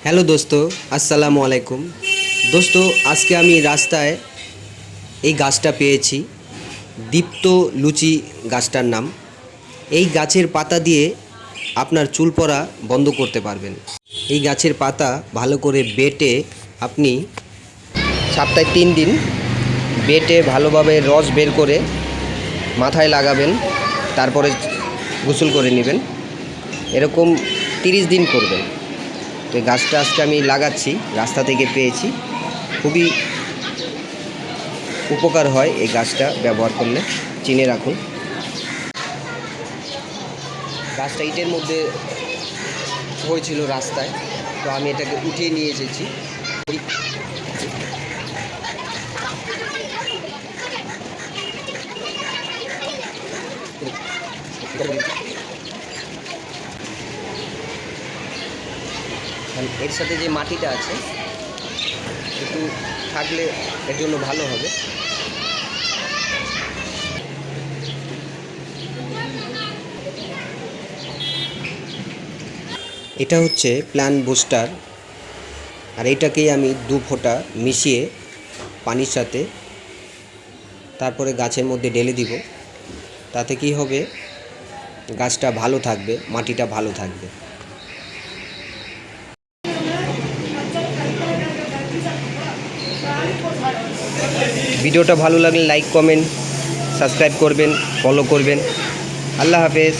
Hello দোস্ত, আসসালামু আলাইকুম। দোস্ত, আজকে আমি রাস্তায় এই গাছটা পেয়েছি। দীপ্ত লুচি গাছটার নাম। এই গাছের পাতা দিয়ে আপনার চুল পড়া বন্ধ করতে পারবেন। এই গাছের পাতা ভালো করে বেটে আপনি সপ্তাহে 3 দিন বেটে ভালোভাবে রস বের করে মাথায় লাগাবেন, তারপরে গোসল করে নেবেন। এরকম 30 দিন করবেন। তো এই গাছটা আজকে আমি লাগাচ্ছি, রাস্তা থেকে পেয়েছি। খুবই উপকার হয় এই গাছটা ব্যবহার করলে, চিনে রাখুন। গাছটা ইটের মধ্যে হয়েছিল রাস্তায়, তো আমি এটাকে উঠিয়ে নিয়ে এসেছি। এর সাথে যে মাটিটা আছে একটু থাকলে এর জন্য ভালো হবে। এটা হচ্ছে প্ল্যান্ট বুস্টার, আর এটাকেই আমি 2 ফোঁটা মিশিয়ে পানির সাথে তারপরে গাছের মধ্যে ঢেলে দিব। তাতে কি হবে, গাছটা ভালো থাকবে, মাটিটা ভালো থাকবে। ভিডিওটা ভালো লাগলে লাইক, কমেন্ট, সাবস্ক্রাইব করবেন, ফলো করবেন। আল্লাহ হাফেজ।